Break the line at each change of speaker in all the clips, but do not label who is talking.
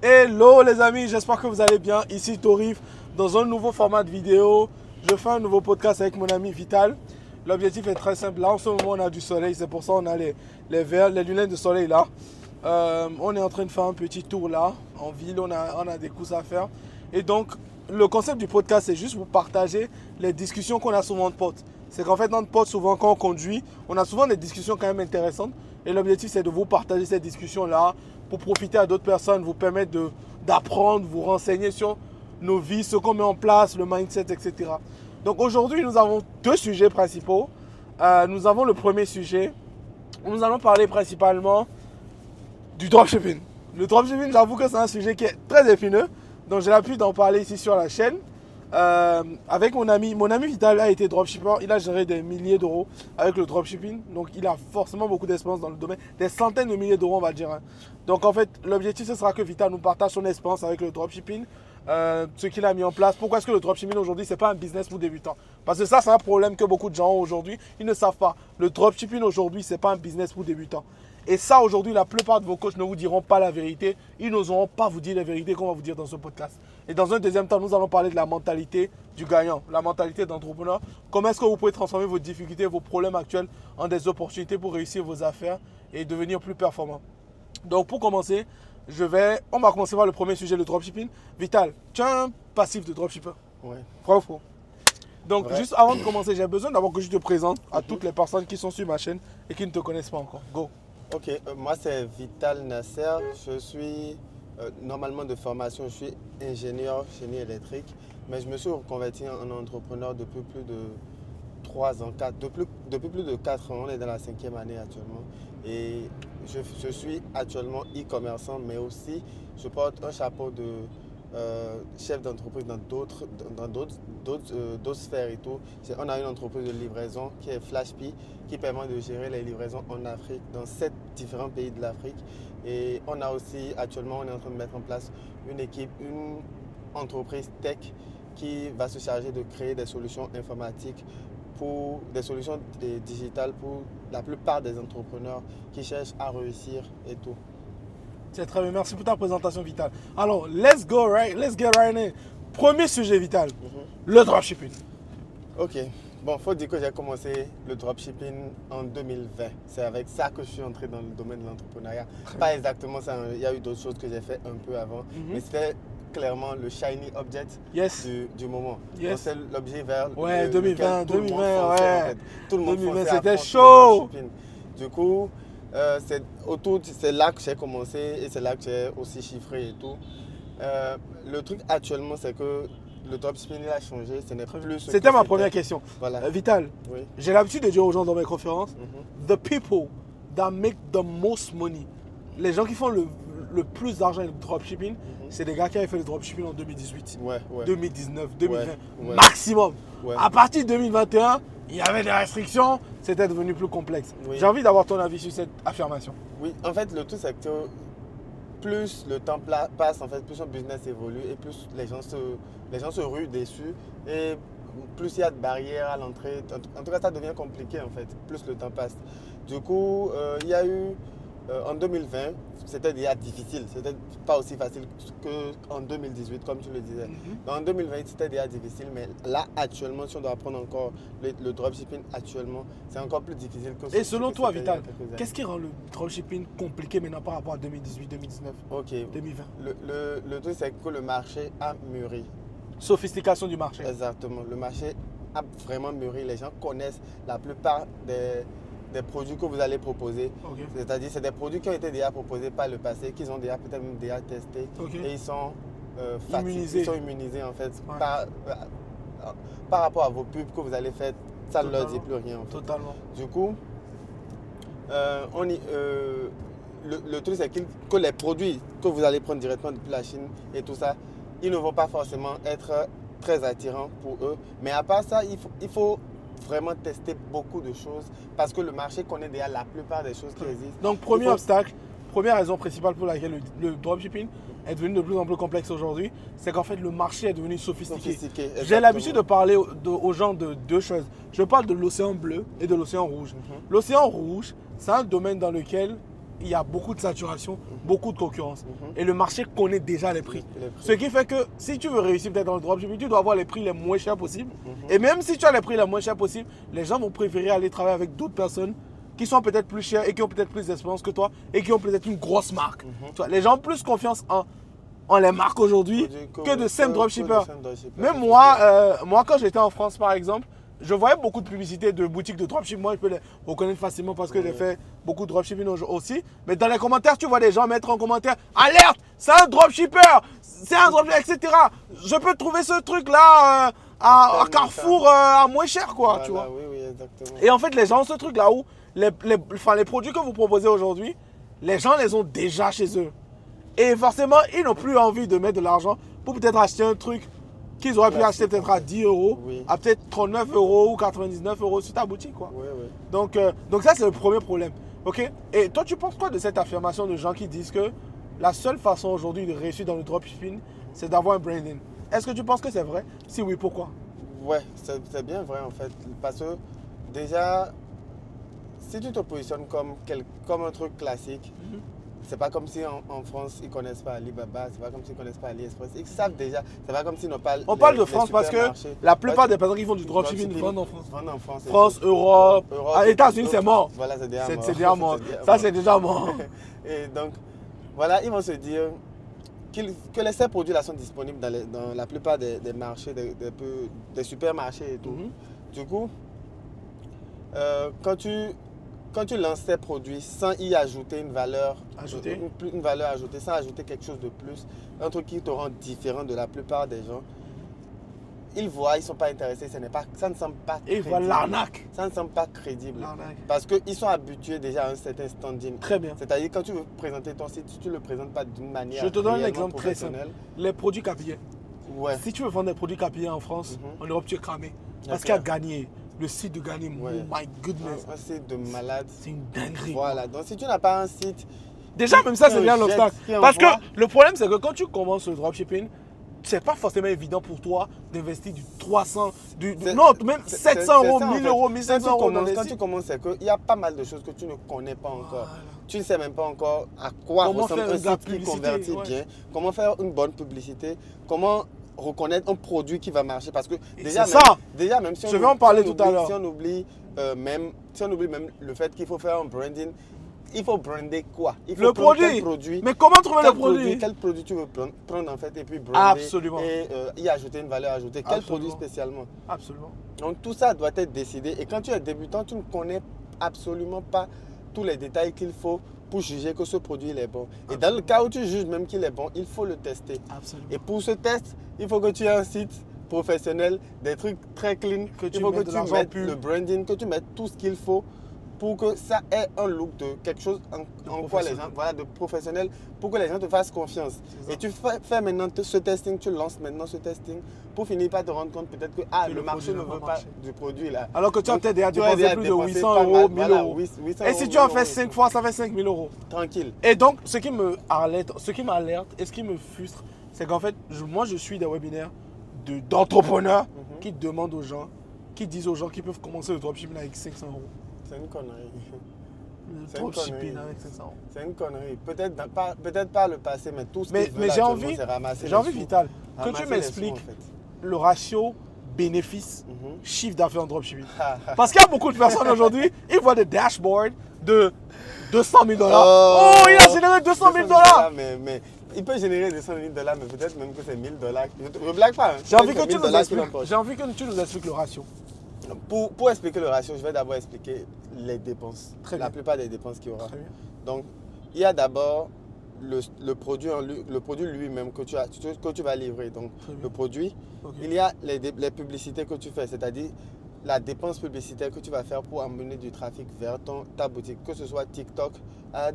Hello les amis, j'espère que vous allez bien. Ici Torif, dans un nouveau format de vidéo. Je fais un nouveau podcast avec mon ami Vital. L'objectif est très simple. Là, en ce moment, on a du soleil. C'est pour ça qu'on a les verres, les lunettes de soleil là. On est en train de faire un petit tour là, en ville. On a des courses à faire. Et donc, le concept du podcast, c'est juste vous partager les discussions qu'on a souvent de potes. C'est qu'en fait, dans le pod, souvent, quand on conduit, on a souvent des discussions quand même intéressantes. Et l'objectif, c'est de vous partager ces discussions-là pour profiter à d'autres personnes, vous permettre d'apprendre, vous renseigner sur nos vies, ce qu'on met en place, le mindset, etc. Donc aujourd'hui, nous avons deux sujets principaux. Nous avons le premier sujet où nous allons parler principalement du dropshipping. Le dropshipping, j'avoue que c'est un sujet qui est très épineux. Donc j'ai l'habitude d'en parler ici sur la chaîne. Avec mon ami Vital a été dropshipper, il a géré des milliers d'euros avec le dropshipping, donc il a forcément beaucoup d'expérience dans le domaine, des centaines de milliers d'euros on va dire. Donc en fait l'objectif ce sera que Vital nous partage son expérience avec le dropshipping, ce qu'il a mis en place, pourquoi est-ce que le dropshipping aujourd'hui c'est pas un business pour débutants. Parce que ça c'est un problème que beaucoup de gens ont aujourd'hui, ils ne savent pas, le dropshipping aujourd'hui c'est pas un business pour débutants. Et ça, aujourd'hui, la plupart de vos coachs ne vous diront pas la vérité. Ils n'oseront pas vous dire la vérité qu'on va vous dire dans ce podcast. Et dans un deuxième temps, nous allons parler de la mentalité du gagnant, la mentalité d'entrepreneur. Comment est-ce que vous pouvez transformer vos difficultés, vos problèmes actuels en des opportunités pour réussir vos affaires et devenir plus performant. Donc, pour commencer, on va commencer par le premier sujet, le dropshipping. Vital, tu as un passif de dropshipper?
Ouais.
Vrai ou faux? Donc,
Ouais.
juste avant de commencer, j'ai besoin d'abord que je te présente à toutes les personnes qui sont sur ma chaîne et qui ne te connaissent pas encore. Go!
Ok, moi c'est Vital Nasser. Je suis normalement de formation, je suis ingénieur génie électrique, mais je me suis reconverti en entrepreneur depuis plus de 3 ans, depuis plus de 4 ans. On est dans la 5e année actuellement. Et je suis actuellement e-commerçant, mais aussi je porte un chapeau de chef d'entreprise dans d'autres sphères et tout. On a une entreprise de livraison qui est FlashPay, qui permet de gérer les livraisons en Afrique, dans 7 différents pays de l'Afrique. Et on a aussi, actuellement, on est en train de mettre en place une entreprise tech qui va se charger de créer des solutions informatiques, des solutions digitales pour la plupart des entrepreneurs qui cherchent à réussir et tout.
C'est très bien, merci pour ta présentation Vital. Alors, let's get right in. Premier sujet Vital, le dropshipping.
Ok, bon, faut dire que j'ai commencé le dropshipping en 2020. C'est avec ça que je suis entré dans le domaine de l'entrepreneuriat. Pas exactement ça, il y a eu d'autres choses que j'ai fait un peu avant, mais c'était clairement le shiny object du moment.
Yes.
C'est l'objet vers
ouais, 2020,
tout le monde fonçait,
ouais.
en fait. Tout le monde
2020,
fonçait à
c'était
fond sur
chaud.
le dropshipping. Du coup, c'est là que j'ai commencé et c'est là que j'ai aussi chiffré et tout. Le truc actuellement, c'est que le dropshipping a changé. Ce n'est plus ce
C'était
que
ma première question.
Voilà.
Vital,
Oui.
j'ai l'habitude de dire aux gens dans mes conférences, the people that make the most money, les gens qui font le plus d'argent avec le dropshipping, c'est des gars qui avaient fait le dropshipping en 2018, 2019, 2020, maximum. Ouais. À partir de 2021, il y avait des restrictions, c'était devenu plus complexe. Oui. J'ai envie d'avoir ton avis sur cette affirmation.
Oui, en fait, le tout, c'est que plus le temps passe, en fait, plus son business évolue et plus les gens se ruent dessus et plus il y a de barrières à l'entrée. En tout cas, ça devient compliqué, en fait, plus le temps passe. Du coup, il y a eu, en 2020, c'était déjà difficile. C'était pas aussi facile qu'en 2018, comme tu le disais. En 2020, c'était déjà difficile, mais là, actuellement, si on doit apprendre encore le dropshipping actuellement, c'est encore plus difficile que
Et selon toi, Vital, qu'est-ce qui rend le dropshipping compliqué maintenant par rapport à 2018, 2019, 2020
Le truc, c'est que le marché a mûri.
Sophistication du marché.
Exactement. Le marché a vraiment mûri. Les gens connaissent la plupart des produits que vous allez proposer. C'est-à-dire c'est des produits qui ont été déjà proposés par le passé, qu'ils ont déjà peut-être même déjà testés et ils sont
immunisés.
Ils sont immunisés en fait par rapport à vos pubs que vous allez faire. Ça ne leur dit plus rien en fait.
Totalement.
Du coup, le truc c'est que les produits que vous allez prendre directement depuis la Chine et tout ça, ils ne vont pas forcément être très attirants pour eux. Mais à part ça, il faut vraiment tester beaucoup de choses parce que le marché connaît déjà la plupart des choses qui existent.
Donc, premier obstacle, première raison principale pour laquelle le dropshipping est devenu de plus en plus complexe aujourd'hui, c'est qu'en fait le marché est devenu sophistiqué. J'ai l'habitude de parler aux gens de deux choses. Je parle de l'océan bleu et de l'océan rouge. L'océan rouge, c'est un domaine dans lequel il y a beaucoup de saturation, beaucoup de concurrence. Et le marché connaît déjà les prix. Ce qui fait que si tu veux réussir peut-être dans le dropshipping, tu dois avoir les prix les moins chers possibles. Et même si tu as les prix les moins chers possibles, les gens vont préférer aller travailler avec d'autres personnes qui sont peut-être plus chères et qui ont peut-être plus d'expérience que toi et qui ont peut-être une grosse marque. Tu vois, les gens ont plus confiance en les marques aujourd'hui que de simples dropshippers. Même moi, quand j'étais en France par exemple, je voyais beaucoup de publicités de boutiques de dropshipping. Moi, je peux les reconnaître facilement parce que j'ai fait beaucoup de dropshipping aussi. Mais dans les commentaires, tu vois des gens mettre en commentaire « Alerte, c'est un dropshipper, c'est un dropshipper, etc. » Je peux trouver ce truc-là à Carrefour à moins cher, quoi, tu vois.
Oui, exactement.
Et en fait, les gens ont ce truc-là où les produits que vous proposez aujourd'hui, les gens les ont déjà chez eux. Et forcément, ils n'ont plus envie de mettre de l'argent pour peut-être acheter un truc qu'ils auraient pu acheter peut-être à 10 euros, à peut-être 39 euros ou 99 euros sur ta boutique, quoi. Donc ça, c'est le premier problème. Ok. Et toi, tu penses quoi de cette affirmation de gens qui disent que la seule façon aujourd'hui de réussir dans le dropshipping, c'est d'avoir un branding? Est-ce que tu penses que c'est vrai? Si oui, pourquoi?
Ouais, c'est bien vrai en fait. Parce que déjà, si tu te positionnes comme un truc classique, c'est pas comme si en France, ils connaissent pas Alibaba, c'est pas comme s'ils connaissent pas AliExpress. Ils savent déjà, c'est pas comme s'ils n'ont pas.
On parle de France parce que la plupart des personnes qui font du dropshipping vendent en France. France, Europe, États-Unis, c'est mort.
Voilà, c'est déjà mort.
C'est déjà mort. Ça, c'est déjà mort.
Et donc, voilà, ils vont se dire que ces produits-là sont disponibles dans la plupart des marchés, des supermarchés et tout. Du coup, quand tu lances ces produits sans y ajouter une valeur ajoutée, sans ajouter quelque chose de plus, un truc qui te rend différent de la plupart des gens, ils voient, ils ne sont pas intéressés, ça ne semble pas crédible.
Et ils voient l'arnaque.
Ça ne semble pas crédible. Parce qu'ils sont habitués déjà à un certain standing.
Très bien.
C'est-à-dire quand tu veux présenter ton site, si tu ne le présentes pas d'une manière
Je te donne un exemple très simple. Les produits capillés.
Ouais.
Si tu veux vendre des produits capillés en France, en Europe, tu es cramé. Parce qu'il y a Gagné. Le site de Gagné, oh my goodness.
Un site de malade.
C'est une dinguerie.
Voilà. Donc si tu n'as pas un site...
Déjà, même ça, c'est bien l'obstacle. Parce que le problème, c'est que quand tu commences le dropshipping, c'est pas forcément évident pour toi d'investir du 300, non, même 700 euros, 1000 euros, 1500 euros dans les sites.
Quand tu commences, c'est qu'il y a pas mal de choses que tu ne connais pas encore. Tu ne sais même pas encore à quoi ressemble un site qui convertit bien, comment faire une bonne publicité, comment reconnaître un produit qui va marcher. Parce que déjà même si on,
je vais en parler tout à l'heure.
Si on oublie même le fait qu'il faut faire un branding, il faut brander quoi? Il faut
le produit. Mais comment trouver le produit?
Quel produit tu veux prendre en fait et puis brander.
Absolument.
Et y ajouter une valeur ajoutée. Quel produit spécialement?
Absolument.
Donc tout ça doit être décidé. Et quand tu es débutant, tu ne connais absolument pas tous les détails qu'il faut pour juger que ce produit il est bon. Et dans le cas où tu juges même qu'il est bon, il faut le tester.
Absolument.
Et pour ce test, il faut que tu aies un site professionnel, des trucs très clean. Il faut que tu mettes le branding, que tu mettes tout ce qu'il faut pour que ça ait un look de quelque chose en quoi les gens, voilà, de professionnel, pour que les gens te fassent confiance. Et tu fais maintenant ce testing, tu lances maintenant ce testing pour finir par te rendre compte peut-être que le marché ne veut pas du produit là.
Alors que tu as peut-être déjà dépensé plus de 800 euros, 1000 euros. Et si tu en fais 5 fois, ça fait 5000 euros.
Tranquille.
Et donc, ce qui m'alerte et ce qui me frustre, c'est qu'en fait, moi je suis des webinaires d'entrepreneurs qui demandent aux gens, qui disent aux gens qu'ils peuvent commencer le dropshipping avec 500 euros.
C'est une connerie.
Le dropshipping avec 500 euros.
C'est une connerie. Peut-être pas le passé, mais tout ce qui
mais j'ai envie, Vital, que tu m'expliques le ratio bénéfice chiffre d'affaires en dropshipping. Parce qu'il y a beaucoup de personnes aujourd'hui, ils voient des dashboards de 200 000 $. Oh, il a généré 200 000 $.
Mais il peut générer 200 000 $, mais peut-être même que c'est 1000 $. Je ne blague pas. Hein.
J'ai envie que tu nous expliques le ratio.
Pour expliquer le ratio, je vais d'abord expliquer les dépenses. La plupart des dépenses qu'il y aura. Donc, il y a d'abord le produit lui-même que tu vas livrer. Donc, le produit. Il y a les publicités que tu fais, c'est-à-dire la dépense publicitaire que tu vas faire pour amener du trafic vers ta boutique, que ce soit TikTok, Ads,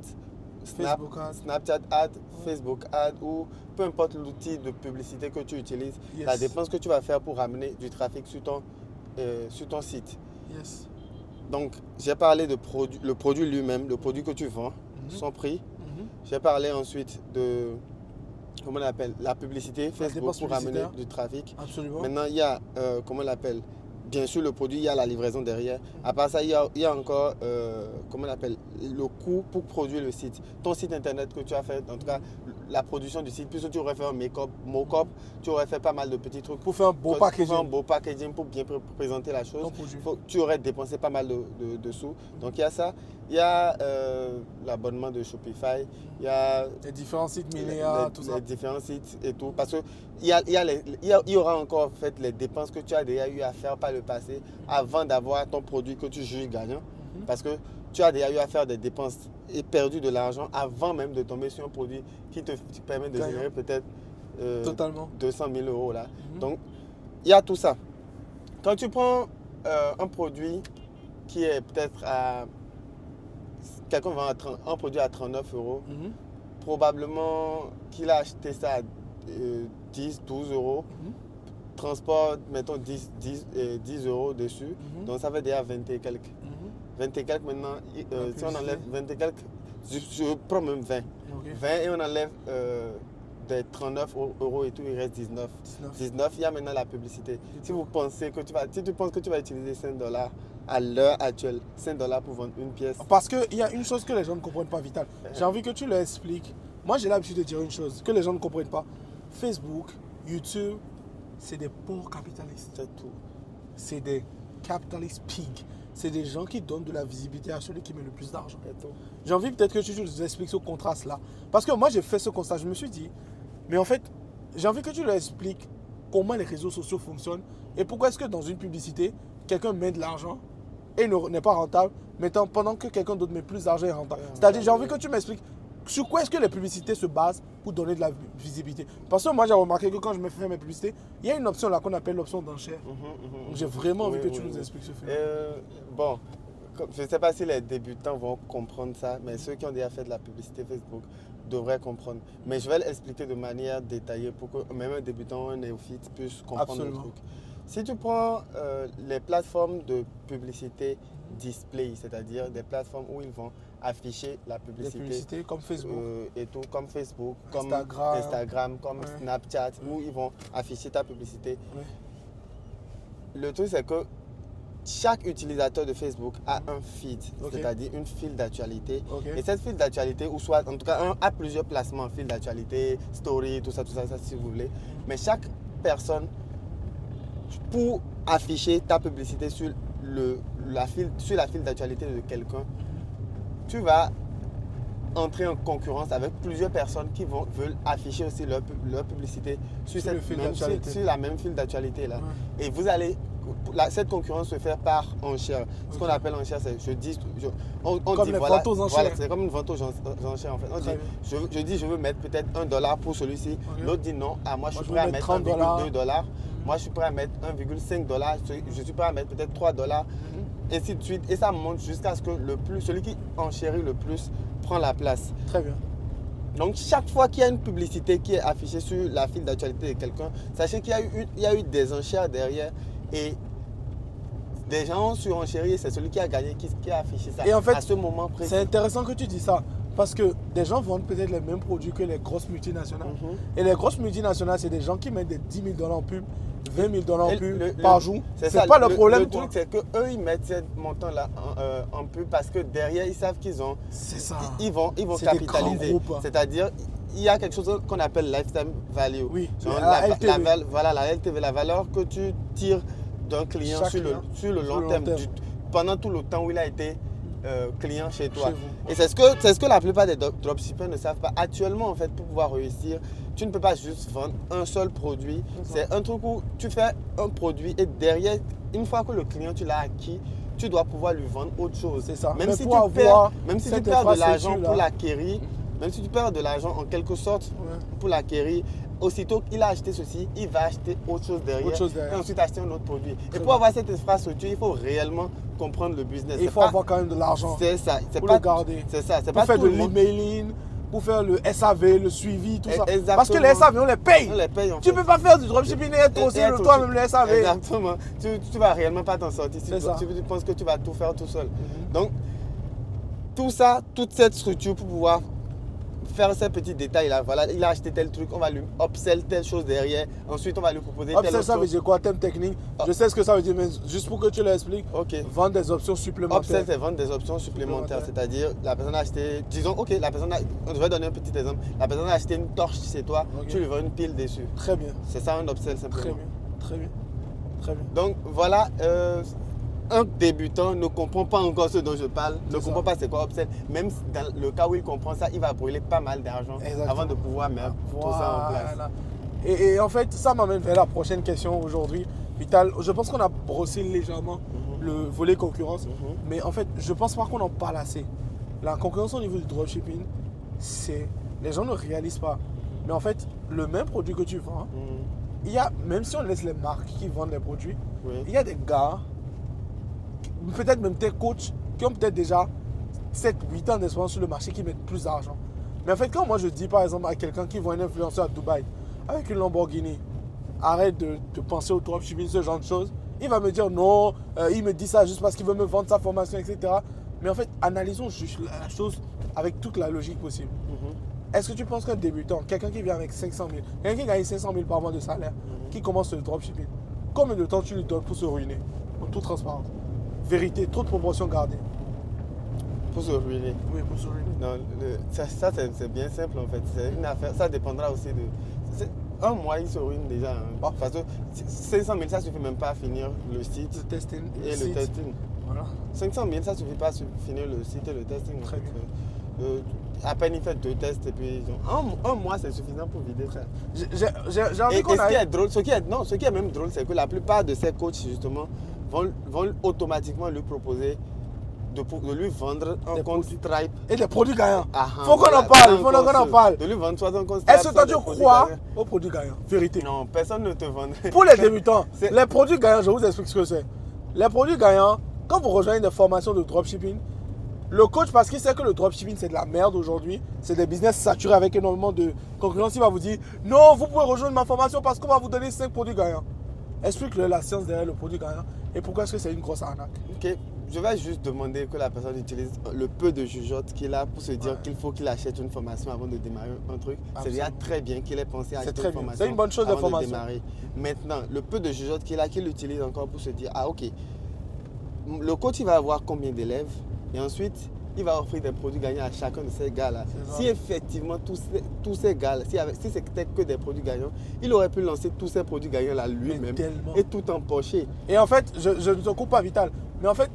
Snapchat Ads, Facebook Ads ou peu importe l'outil de publicité que tu utilises, la dépense que tu vas faire pour amener du trafic sur ton site. Donc, j'ai parlé de le produit lui-même, le produit que tu vends, son prix. J'ai parlé ensuite de, comment on appelle, la publicité Facebook pour amener du trafic.
Absolument.
Maintenant, il y a, comment on appelle, bien sûr le produit, il y a la livraison derrière. À part ça, il y a encore, comment on appelle, le coût pour produire le site. Ton site internet que tu as fait, en tout cas la production du site, puisque tu aurais fait un make-up, mock-up, tu aurais fait pas mal de petits trucs.
Pour faire un beau packaging.
Pour faire un beau packaging, pour bien présenter la chose, tu aurais dépensé pas mal de sous. Donc il y a ça. Il y a l'abonnement de Shopify, il y a
les différents sites Milléa, tout ça.
Les différents sites et tout. Parce qu'il y aura encore en fait les dépenses que tu as déjà eu à faire par le passé avant d'avoir ton produit que tu juges gagnant. Parce que tu as déjà eu à faire des dépenses et perdu de l'argent avant même de tomber sur un produit qui te permet de générer peut-être 200 000 euros là. Donc, il y a tout ça. Quand tu prends un produit qui est peut-être à... Quelqu'un vend un produit à 39 euros, probablement qu'il a acheté ça à 10, 12 euros. Transport, mettons 10 euros dessus. Donc, ça fait déjà 20 et quelques. 20 et quelques maintenant, si on enlève 20 et quelques, je prends même 20. 20 et on enlève des 39 euros et tout, il reste 19. 19, il y a maintenant la publicité. Si tu penses que tu vas utiliser 5 $ à l'heure actuelle, 5 $ pour vendre une pièce.
Parce qu'il y a une chose que les gens ne comprennent pas, Vital. J'ai envie que tu leur expliques. Moi, j'ai l'habitude de dire une chose que les gens ne comprennent pas. Facebook, YouTube, c'est des pauvres capitalistes.
C'est tout.
C'est des capitalist pigs. C'est des gens qui donnent de la visibilité à celui qui met le plus d'argent. J'ai envie peut-être que tu nous expliques ce contraste-là. Parce que moi, j'ai fait ce constat. Je me suis dit, mais en fait, j'ai envie que tu leur expliques comment les réseaux sociaux fonctionnent et pourquoi est-ce que dans une publicité, quelqu'un met de l'argent et n'est pas rentable, pendant que quelqu'un d'autre met plus d'argent et est rentable. C'est-à-dire, j'ai envie que tu m'expliques sur quoi est-ce que les publicités se basent pour donner de la visibilité. Parce que moi, j'ai remarqué que quand je me fais mes publicités, il y a une option là qu'on appelle l'option d'enchère. Donc, j'ai vraiment envie que tu nous expliques ce fait.
Bon, je ne sais pas si les débutants vont comprendre ça, mais ceux qui ont déjà fait de la publicité Facebook devraient comprendre. Mais je vais l'expliquer de manière détaillée pour que même un débutant, un néophyte puisse comprendre le truc. Si tu prends les plateformes de publicité display, c'est-à-dire des plateformes où ils vont afficher la publicité.
Des publicités comme Facebook.
Et tout, comme Facebook,
Instagram,
comme Instagram, comme Snapchat, où ils vont afficher ta publicité. Le truc, c'est que chaque utilisateur de Facebook a un feed, c'est-à-dire une file d'actualité. Et cette file d'actualité, ou soit en tout cas a plusieurs placements, file d'actualité, story, tout ça, si vous voulez. Mais chaque personne, pour afficher ta publicité sur la file d'actualité de quelqu'un, tu vas entrer en concurrence avec plusieurs personnes qui veulent afficher aussi leur publicité sur la même file d'actualité là. Et vous allez cette concurrence se fait par enchère. Ce qu'on appelle enchère, c'est on
comme
dit
voilà,
c'est comme une vente aux enchères en fait. On dit, je dis je veux mettre peut-être $1 pour celui-ci. L'autre dit non, moi je suis prêt à mettre 1,2 $. Moi je suis prêt à mettre 1,5 $. Je suis prêt à mettre peut-être 3 $. Ainsi de suite. Et ça monte jusqu'à ce que celui qui enchérit le plus prend la place.
Très bien.
Donc chaque fois qu'il y a une publicité qui est affichée sur la file d'actualité de quelqu'un, sachez qu'il y a eu des enchères derrière et des gens sur enchéri, c'est celui qui a gagné qui a affiché ça.
Et en fait,
à ce moment précis.
C'est intéressant que tu dis ça parce que des gens vendent peut-être les mêmes produits que les grosses multinationales. Et les grosses multinationales, c'est des gens qui mettent des 10 000 $ en pub, 20 000 $ en pub par jour. C'est pas le problème.
Le truc, c'est qu'eux, ils mettent ce montant-là en pub parce que derrière, ils savent qu'ils ont.
C'est ça.
Ils vont capitaliser. C'est-à-dire, il y a quelque chose qu'on appelle lifetime value.
Oui,
la LTV. Voilà, la LTV, la valeur que tu tires d'un client sur le long terme. Pendant tout le temps où il a été client chez toi. Et c'est ce que la plupart des dropshippers ne savent pas. Actuellement, en fait, pour pouvoir réussir, tu ne peux pas juste vendre un seul produit. C'est un truc où tu fais un produit et derrière, une fois que le client, tu l'as acquis, tu dois pouvoir lui vendre autre chose.
C'est ça.
Même si tu perds de l'argent pour l'acquérir, même si tu perds de l'argent en quelque sorte pour l'acquérir, aussitôt qu'il a acheté ceci, il va acheter autre chose derrière. Et ensuite acheter un autre produit. Et pour avoir cette infrastructure, il faut réellement comprendre le business.
Il faut avoir quand même de l'argent.
C'est ça.
Pour le garder.
C'est ça.
Pour faire de l'emailing, pour faire le SAV, le suivi, tout ça.
Exactement.
Parce que les SAV, on les paye.
On les paye en
tu
fait.
peux pas faire du dropshipping et être aussi toi-même le SAV.
Exactement. Tu vas réellement pas t'en sortir si tu penses que tu vas tout faire tout seul. Donc, tout ça, toute cette structure pour pouvoir faire ces petits détails là. Voilà, il a acheté tel truc, on va lui upsell telle chose derrière. Ensuite, on va lui proposer telle
Upsell,
autre
ça veut
chose.
dire quoi? Thème technique. Je sais ce que ça veut dire, mais juste pour que tu l'expliques,
Ok.
vendre des options supplémentaires.
Upsell, c'est vendre des options supplémentaires. C'est-à-dire, la personne a acheté, disons, ok, on devrait donner un petit exemple. La personne a acheté une torche chez toi,
Ok.
tu lui vends une pile dessus.
Très bien.
C'est ça un upsell simplement.
Très bien. Très bien. Très bien.
Donc voilà, un débutant ne comprend pas encore ce dont je parle, ne
C'est ça.
comprend pas c'est quoi upsell. Même dans le cas où il comprend ça, il va brûler pas mal d'argent
Exactement.
avant de pouvoir mettre tout ça en place.
Voilà. Et en fait, ça m'amène vers la prochaine question aujourd'hui. Vital, je pense qu'on a brossé légèrement le volet concurrence, mais en fait, je pense pas qu'on en parle assez. La concurrence au niveau du dropshipping, c'est... Les gens ne réalisent pas. Mais en fait, le même produit que tu vends, il y a, même si on laisse les marques qui vendent les produits,
Oui.
il y a des gars, peut-être même des coachs, qui ont peut-être déjà 7-8 ans d'expérience sur le marché qui mettent plus d'argent. Mais en fait, quand moi je dis par exemple à quelqu'un qui voit un influenceur à Dubaï avec une Lamborghini, arrête de penser au dropshipping, ce genre de choses, il va me dire non, il me dit ça juste parce qu'il veut me vendre sa formation, etc. Mais en fait, analysons juste la chose avec toute la logique possible. Est-ce que tu penses qu'un débutant, quelqu'un qui vient avec 500 000, quelqu'un qui gagne 500 000 par mois de salaire, qui commence le dropshipping, combien de temps tu lui donnes pour se ruiner? En toute transparence. Vérité, trop de proportions gardées.
Pour se ruiner.
Oui, pour se ruiner.
Non, ça c'est bien simple en fait. C'est une affaire, ça dépendra aussi de... Un mois, il se ruine déjà. Hein. Parce que 500 000, ça ne suffit même pas à finir le site
Le testing.
et le testing.
Voilà.
500 000, ça ne suffit pas à finir le site et le testing.
Très bien.
À peine il fait 2 tests et puis un mois c'est suffisant pour vider ça.
J'ai envie
Et
qu'on
ce qui
aille...
est drôle, ce qui est même drôle, c'est que la plupart de ces coachs justement vont automatiquement lui proposer de lui vendre un
Des
compte
produits.
Stripe.
Et des produits gagnants.
Ah,
Faut qu'on
voilà,
en parle,
un
faut qu'on en
compte,
parle.
De lui vendre soit un compte Stripe.
Est-ce que toi
soit
tu
des produits
crois
gagnants.
aux produits gagnants? Vérité.
Non, personne ne te vend.
Pour les débutants,
C'est-
les produits gagnants, je vous explique ce que c'est. Les produits gagnants, quand vous rejoignez des formations de dropshipping, le coach, parce qu'il sait que le dropshipping c'est de la merde aujourd'hui, c'est des business saturés avec énormément de concurrence, il va vous dire non, vous pouvez rejoindre ma formation parce qu'on va vous donner 5 produits gagnants. Explique-le la science derrière le produit gagnant et pourquoi est-ce que c'est une grosse arnaque.
Ok, je vais juste demander que la personne utilise le peu de jugeote qu'il a pour se dire qu'il faut qu'il achète une formation avant de démarrer un truc. C'est déjà très bien qu'il ait pensé à
C'est
acheter
très
une
bien.
formation
C'est une bonne chose de
avant
formation.
démarrer. Maintenant, le peu de jugeote qu'il a, qu'il utilise encore pour se dire, ah ok, le coach il va avoir combien d'élèves et ensuite il va offrir des produits gagnants à chacun de ces gars-là.
C'est ça.
Si effectivement tous ces gars-là, si c'était que des produits gagnants, il aurait pu lancer tous ces produits gagnants-là lui-même
Mais tellement.
et tout empocher.
Et en fait, je ne te coupe pas Vital, mais en fait,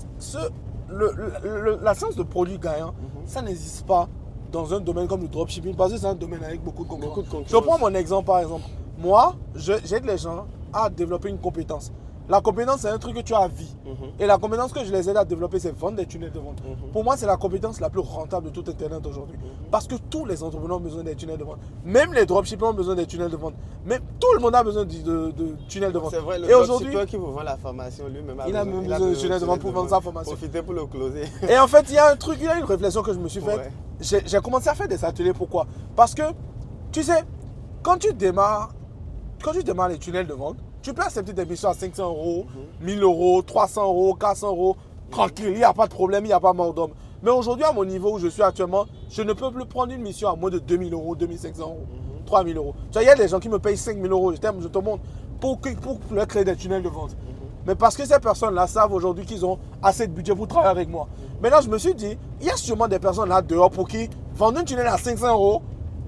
la science de produits gagnants, ça n'existe pas dans un domaine comme le dropshipping parce que c'est un domaine avec beaucoup de concurrence.
Beaucoup de concurrence.
Je prends mon exemple par exemple. Moi, j'aide les gens à développer une compétence. La compétence, c'est un truc que tu as à vie. Et la compétence que je les aide à développer, c'est vendre des tunnels de vente. Pour moi, c'est la compétence la plus rentable de tout Internet aujourd'hui. Parce que tous les entrepreneurs ont besoin des tunnels de vente. Même les dropshippers ont besoin des tunnels de vente. Même tout le monde a besoin de tunnels de vente.
C'est vrai, le
Et aujourd'hui,
dropshipper qui vous vend la formation lui-même
il a même besoin de tunnels de vente pour vendre sa formation.
Profitez pour le closer.
Et en fait, il y a un truc, il y a une réflexion que je me suis faite.
Ouais.
J'ai commencé à faire des ateliers. Pourquoi? Parce que, tu sais, quand tu démarres les tunnels de vente, tu peux accepter des missions à 500 euros, 1000 euros, 300 euros, 400 euros. Tranquille, il n'y a pas de problème, il n'y a pas mort d'homme. Mais aujourd'hui, à mon niveau où je suis actuellement, je ne peux plus prendre une mission à moins de 2000 euros, 2500 euros, 3000 euros. Tu vois, il y a des gens qui me payent 5000 euros, je te montre, pour leur créer des tunnels de vente. Mais parce que ces personnes-là savent aujourd'hui qu'ils ont assez de budget pour travailler avec moi. Maintenant, je me suis dit, il y a sûrement des personnes là dehors pour qui vendre un tunnel à 500 euros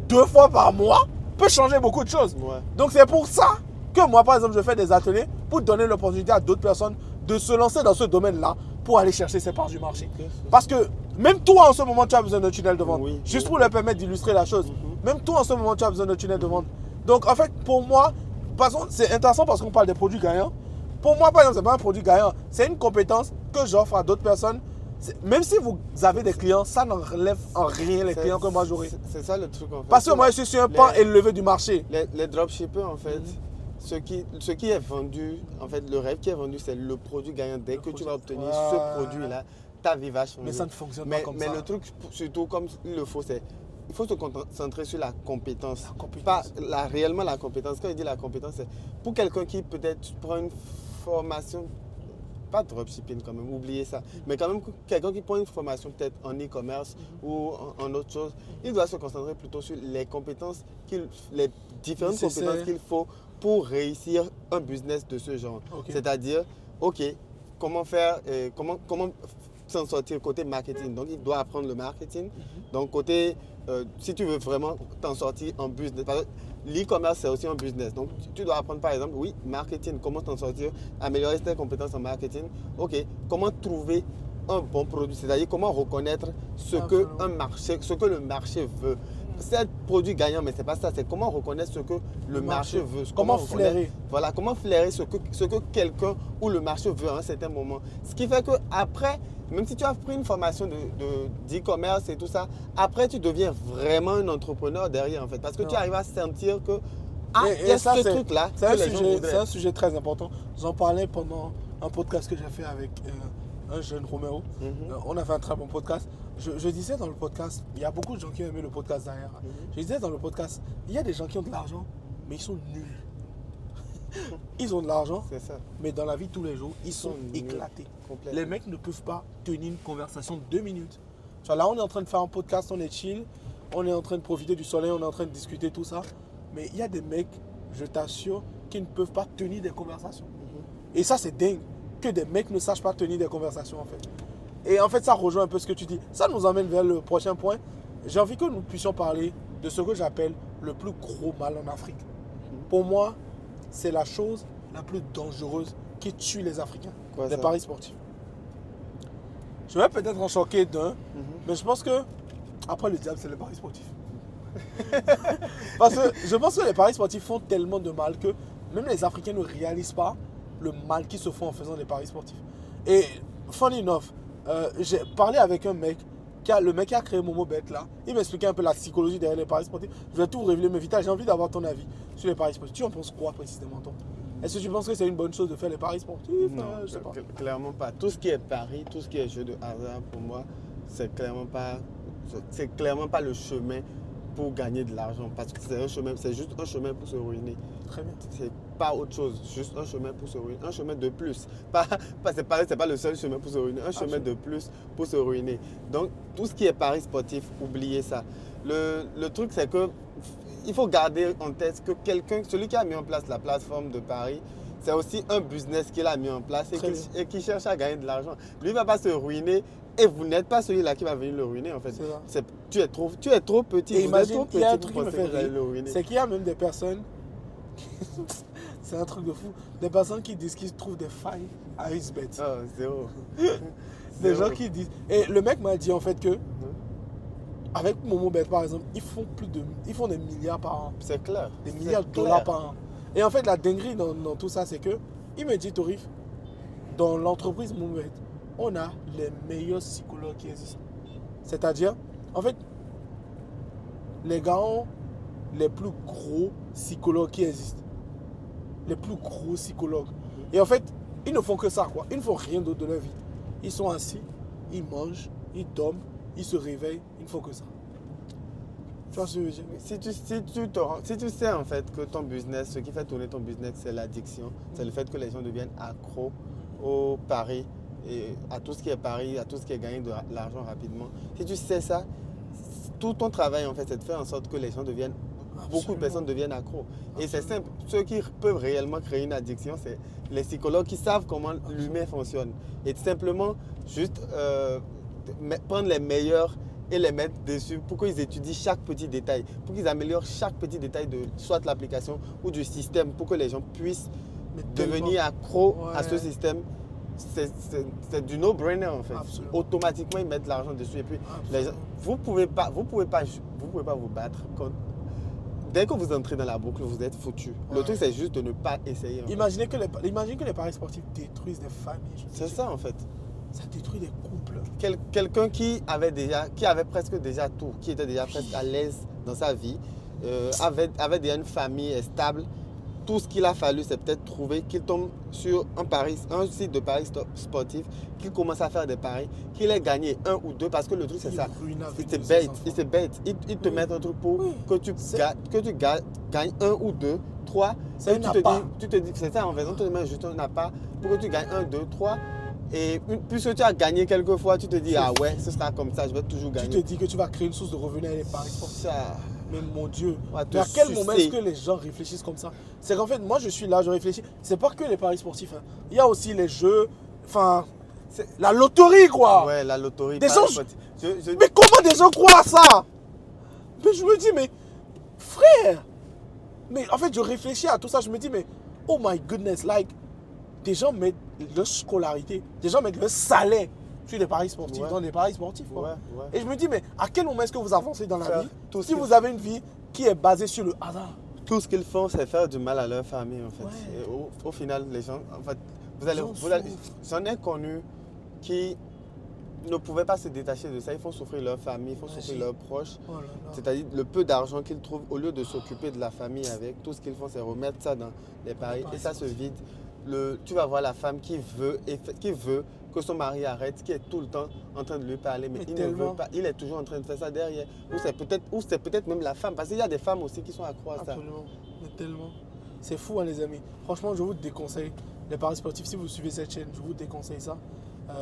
2 fois par mois peut changer beaucoup de choses.
Ouais.
Donc c'est pour ça que moi, par exemple, je fais des ateliers pour donner l'opportunité à d'autres personnes de se lancer dans ce domaine-là pour aller chercher ces parts du marché. Parce que même toi, en ce moment, tu as besoin d'un tunnel de vente.
Oui,
Juste
oui.
pour leur permettre d'illustrer la chose. Même toi, en ce moment, tu as besoin d'un tunnel de vente. Donc, en fait, pour moi, c'est intéressant parce qu'on parle des produits gagnants. Pour moi, par exemple, ce n'est pas un produit gagnant. C'est une compétence que j'offre à d'autres personnes. Même si vous avez des clients, ça n'enlève en rien les clients que moi j'aurai.
C'est ça le truc en fait.
Parce que moi, je suis sur un pan élevé du marché.
Les dropshippers en fait, ce qui est vendu, en fait, le rêve qui est vendu, c'est le produit gagnant. Dès que tu vas obtenir ce produit-là, ta vie va changer.
Mais ça ne fonctionne pas comme ça.
Mais le truc, surtout comme il le faut, c'est il faut se concentrer sur la compétence.
La compétence.
Pas réellement la compétence. Quand il dit la compétence, c'est pour quelqu'un qui peut-être prend une formation pas dropshipping quand même, oubliez ça. Mais quand même, quelqu'un qui prend une formation peut-être en e-commerce ou en autre chose, il doit se concentrer plutôt sur les compétences, les différentes compétences qu'il faut pour réussir un business de ce genre. C'est-à-dire, ok, comment faire, comment s'en sortir côté marketing. Donc, il doit apprendre le marketing. Donc, côté, si tu veux vraiment t'en sortir en business, l'e-commerce, c'est aussi un business. Donc, tu dois apprendre, par exemple, oui, marketing, comment t'en sortir, améliorer tes compétences en marketing. Ok, comment trouver un bon produit, c'est-à-dire comment reconnaître ce que le marché veut. C'est un produit gagnant, mais ce n'est pas ça. C'est comment reconnaître ce que le marché veut.
Comment flairer.
Voilà, comment flairer ce que quelqu'un ou le marché veut à un certain moment. Ce qui fait qu'après, même si tu as pris une formation d'e-commerce et tout ça, après tu deviens vraiment un entrepreneur derrière en fait. Parce que tu arrives à sentir que il y a ce truc-là.
C'est un sujet très important. J'en parlais pendant un podcast que j'ai fait avec un jeune Roméo. On a fait un très bon podcast. Je disais dans le podcast, il y a beaucoup de gens qui ont aimé le podcast derrière. Je disais dans le podcast, il y a des gens qui ont de l'argent, mais ils sont nuls. Ils ont de l'argent, mais dans la vie de tous les jours, ils sont éclatés. Les mecs ne peuvent pas tenir une conversation de 2 minutes. Tu vois, là, on est en train de faire un podcast, on est chill, on est en train de profiter du soleil, on est en train de discuter tout ça. Mais il y a des mecs, je t'assure, qui ne peuvent pas tenir des conversations. Et ça, c'est dingue, que des mecs ne sachent pas tenir des conversations en fait. Et en fait, ça rejoint un peu ce que tu dis. Ça nous emmène vers le prochain point. J'ai envie que nous puissions parler de ce que j'appelle le plus gros mal en Afrique. Pour moi, c'est la chose la plus dangereuse qui tue les Africains, les paris sportifs. Je vais peut-être en choquer d'un, mais je pense que, après le diable, c'est les paris sportifs. Parce que je pense que les paris sportifs font tellement de mal que même les Africains ne réalisent pas le mal qu'ils se font en faisant des paris sportifs. Et funny enough, j'ai parlé avec un mec, le mec qui a créé MomoBet là, il m'expliquait un peu la psychologie derrière les paris sportifs. Je vais tout vous révéler, mais Vital, j'ai envie d'avoir ton avis sur les paris sportifs. Tu en penses quoi précisément, toi? Est-ce que tu penses que c'est une bonne chose de faire les paris sportifs?
Non, je sais pas. Clairement pas. Tout ce qui est paris, tout ce qui est jeu de hasard, pour moi, c'est clairement pas le chemin pour gagner de l'argent. Parce que c'est juste un chemin pour se ruiner.
Très bien.
C'est pas autre chose, juste un chemin pour se ruiner, un chemin de plus. C'est pas le seul chemin pour se ruiner, un chemin de plus pour se ruiner. Donc, tout ce qui est paris sportif, oubliez ça. Le truc, c'est que il faut garder en tête que celui qui a mis en place la plateforme de paris, c'est aussi un business qu'il a mis en place et qui cherche à gagner de l'argent. Lui, il ne va pas se ruiner et vous n'êtes pas celui-là qui va venir le ruiner en fait. Tu es trop petit.
Et imagine, il y a un truc qui me fait rire, c'est qu'il y a même des personnes, c'est un truc de fou, des personnes qui disent qu'ils trouvent des failles à XBet.
Oh, zéro.
Des gens qui disent, et le mec m'a dit en fait que avec MomoBet par exemple, ils font des milliards par an.
C'est clair.
Des milliards de dollars par an. Et en fait, la dinguerie dans tout ça, c'est que, il me dit, Torif, dans l'entreprise MomoBet, on a les meilleurs psychologues qui existent. C'est-à-dire, en fait, les gars ont les plus gros psychologues qui existent. Les plus gros psychologues. Et en fait, ils ne font que ça, quoi. Ils ne font rien d'autre de leur vie. Ils sont assis, ils mangent, ils dorment, ils se réveillent, ils ne font que ça. Tu vois ce que je veux dire?
Si tu sais en fait que ton business, ce qui fait tourner ton business, c'est l'addiction, c'est le fait que les gens deviennent accros au pari, et à tout ce qui est pari, à tout ce qui est gagner de l'argent rapidement. Si tu sais ça, tout ton travail en fait, c'est de faire en sorte que les gens deviennent, beaucoup de personnes deviennent accros. Et c'est simple, ceux qui peuvent réellement créer une addiction, c'est les psychologues qui savent comment l'humain fonctionne. Et simplement, juste prendre les meilleurs et les mettre dessus pour qu'ils étudient chaque petit détail, pour qu'ils améliorent chaque petit détail de soit de l'application ou du système pour que les gens puissent devenir accros à ce système. C'est du no-brainer en fait.
Absolument.
Automatiquement, ils mettent l'argent dessus. Et puis, les gens, vous pouvez pas vous battre. Dès que vous entrez dans la boucle, vous êtes foutu. Le truc, c'est juste de ne pas essayer.
Imagine que les paris sportifs détruisent des familles.
C'est ça en fait.
Ça détruit des couples.
Quelqu'un qui avait presque déjà tout, qui était déjà presque à l'aise dans sa vie, avait déjà une famille stable. Tout ce qu'il a fallu, c'est peut-être trouver qu'il tombe sur un site de paris sportif, qu'il commence à faire des paris, qu'il ait gagné 1 ou 2, parce que le truc c'est ça. C'est bête. Ils te mettent un truc pour que tu gagnes 1 ou 2, 3.
C'est un appât.
Tu te dis, c'est ça en fait, on te met juste un appât pour que tu gagnes 1, 2, 3. Et puisque tu as gagné quelques fois, tu te dis, ah ouais, ce sera comme ça, je vais toujours
Tu te
gagner.
dis que tu vas créer une source de revenus avec les paris sportifs.
Ça,
Mais mon Dieu,
on va te
mais à quel moment
sucer.
est-ce que les gens réfléchissent comme ça? C'est qu'en fait, moi je suis là, je réfléchis. C'est pas que les paris sportifs. Hein. Il y a aussi les jeux, enfin, la loterie quoi.
Ouais, la loterie.
Des
pas
gens-
n'importe-
Mais comment des gens croient à ça? Mais je me dis, mais frère, mais en fait, je réfléchis à tout ça. Je me dis, mais oh my goodness, like, des gens mettent leur scolarité, des gens mettent leur salaire sur les paris sportifs,
Ouais.
dans les paris sportifs. Quoi.
Ouais, ouais.
Et je me dis, mais à quel moment est-ce que vous avancez dans la
Frère,
vie
tout ce
si
que-
vous avez une vie qui est basée sur le hasard?
Tout ce qu'ils font, c'est faire du mal à leur famille, en fait.
Ouais.
Et au final, les gens, en fait,
Les gens
j'en ai connu qui ne pouvaient pas se détacher de ça. Ils font souffrir leur famille, ils font
Imagine.
souffrir leurs proches.
Oh là là.
C'est-à-dire le peu d'argent qu'ils trouvent, au lieu de s'occuper de la famille avec, tout ce qu'ils font, c'est remettre ça dans les paris
paris
et ça se
sportifs.
vide. Tu vas voir la femme qui veut que son mari arrête, qui est tout le temps en train de lui parler, mais
Mais
il ne
tellement.
veut pas. Il est toujours en train de faire ça derrière. Ou c'est peut-être même la femme, parce qu'il y a des femmes aussi qui sont accro à ça.
Absolument, mais tellement. C'est fou, hein, les amis. Franchement, je vous déconseille les paris sportifs. Si vous suivez cette chaîne, je vous déconseille ça.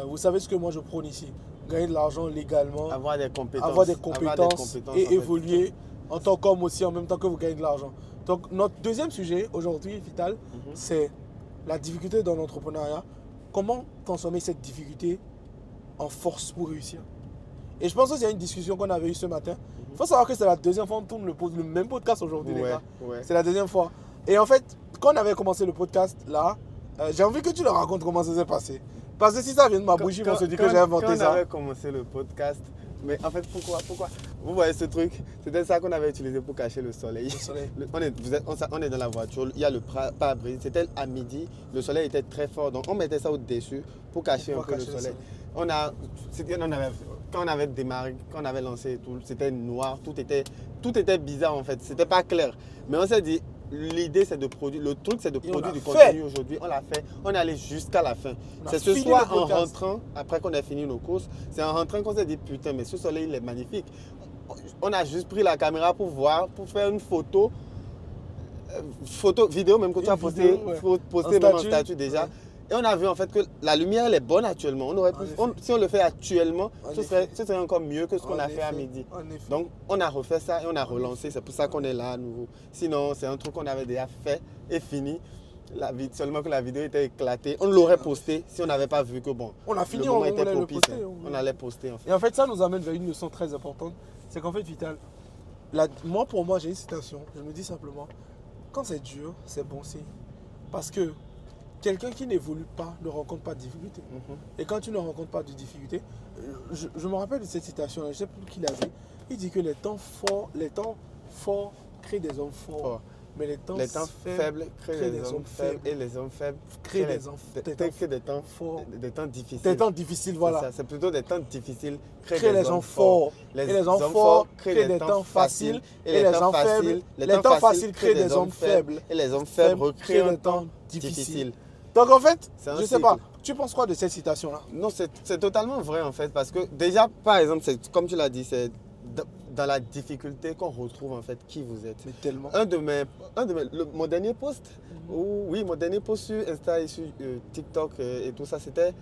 Vous savez ce que moi je prône ici. Gagner de l'argent légalement,
Avoir des compétences.
avoir des compétences
en
et
fait.
évoluer en tant qu'homme aussi en même temps que vous gagnez de l'argent. Donc, notre deuxième sujet aujourd'hui, Vital,
Mhm.
c'est la difficulté dans l'entrepreneuriat. Comment transformer cette difficulté en force pour réussir? Et je pense que c'est une discussion qu'on avait eue ce matin. Il faut savoir que c'est la deuxième fois qu'on tourne le même podcast aujourd'hui, les
Ouais,
gars.
ouais.
C'est la deuxième fois. Et en fait, quand on avait commencé le podcast là, j'ai envie que tu leur racontes comment ça s'est passé. Parce que si ça vient de ma bouche, ils vont se dire que j'ai inventé
quand on
ça.
avait commencé le podcast, mais en fait, pourquoi Vous voyez ce truc, c'était ça qu'on avait utilisé pour cacher le soleil.
Le soleil.
On est dans la voiture, il y a le pare-brise, c'était à midi, le soleil était très fort, donc on mettait ça au-dessus pour cacher un
Pour
peu le
cacher le
soleil.
soleil.
Quand on avait démarré, quand on avait lancé et tout, c'était noir, tout était bizarre en fait, c'était pas clair. Mais on s'est dit, l'idée c'est de produire, le truc c'est de
Et on
produire
l'a
du
fait.
contenu aujourd'hui, on l'a fait, on est allé jusqu'à la fin.
On a
C'est ce
fini
soir
le
en
podcast.
rentrant, après qu'on ait fini nos courses, c'est en rentrant qu'on s'est dit putain mais ce soleil il est magnifique. On a juste pris la caméra pour voir, pour faire une photo, vidéo même que tu
Une
as posté,
vidéo, ouais.
posté
En
même en
statut,
statut déjà.
ouais.
Et on a vu en fait que la lumière elle est bonne actuellement. On aurait pu-
En effet.
si on le fait actuellement,
En
ce
effet.
serait encore mieux que ce qu'on
En
a fait à
effet,
midi.
en effet.
Donc on a refait ça et on a relancé. C'est pour ça qu'on est là à nouveau. Sinon, c'est un truc qu'on avait déjà fait et fini. Seulement que la vidéo était éclatée. On l'aurait posté si on n'avait pas vu que bon.
On a fini,
le moment
on
était
voulait le
propice.
poster,
Hein. On allait poster en fait.
Et en fait, ça nous amène vers une leçon très importante. C'est qu'en fait, Vital, pour moi, j'ai une citation. Je me dis simplement, quand c'est dur, c'est bon signe. Parce que quelqu'un qui n'évolue pas ne rencontre pas de difficultés.
Mhm.
Et quand tu ne rencontres pas de difficultés, je me rappelle de cette citation-là, je ne sais plus qui l'a dit. Il dit que les temps forts créent des hommes forts.
Fort.
Mais les temps
faibles créent des hommes faibles et les hommes faibles
créent
créent
des temps forts.
des temps difficiles.
Des temps difficiles, voilà.
C'est ça, c'est plutôt des temps difficiles
Créent des gens forts. Et les hommes forts créent des temps faciles. Et les gens faibles, les temps faciles créent des hommes faibles.
Et les hommes faibles recréent un temps difficile.
Donc en fait,
C'est un
je sais pas,
cycle.
tu penses quoi de cette citation-là?
Non, c'est totalement vrai en fait, parce que déjà, par exemple, comme tu l'as dit, c'est dans la difficulté qu'on retrouve en fait qui vous êtes.
Mais tellement.
Mon dernier post, mon dernier post sur Insta et sur TikTok et tout ça, c'était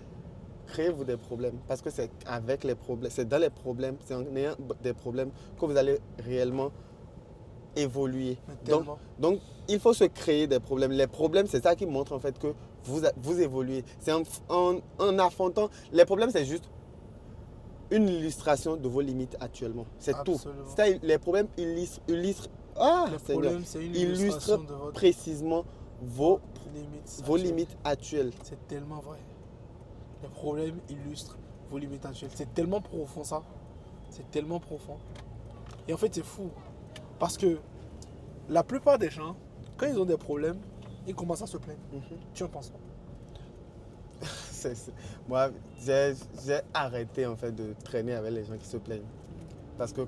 créez-vous des problèmes. Parce que c'est avec les problèmes, c'est dans les problèmes, c'est en ayant des problèmes que vous allez réellement évoluer.
Mais tellement.
Donc, il faut se créer des problèmes. Les problèmes, c'est ça qui montre en fait que vous évoluez. C'est en affrontant. Les problèmes, c'est juste une illustration de vos limites actuellement. C'est tout.
Absolument.
Les problèmes illustrent
Le problème, c'est une illustration de votre
précisément vos
limite.
limites actuelles.
C'est tellement vrai. Les problèmes illustrent vos limites actuelles. C'est tellement profond ça. C'est tellement profond. Et en fait, c'est fou. Parce que la plupart des gens, quand ils ont des problèmes, ils commencent à se plaindre. Tu en penses quoi?
Moi, j'ai arrêté en fait de traîner avec les gens qui se plaignent. Parce que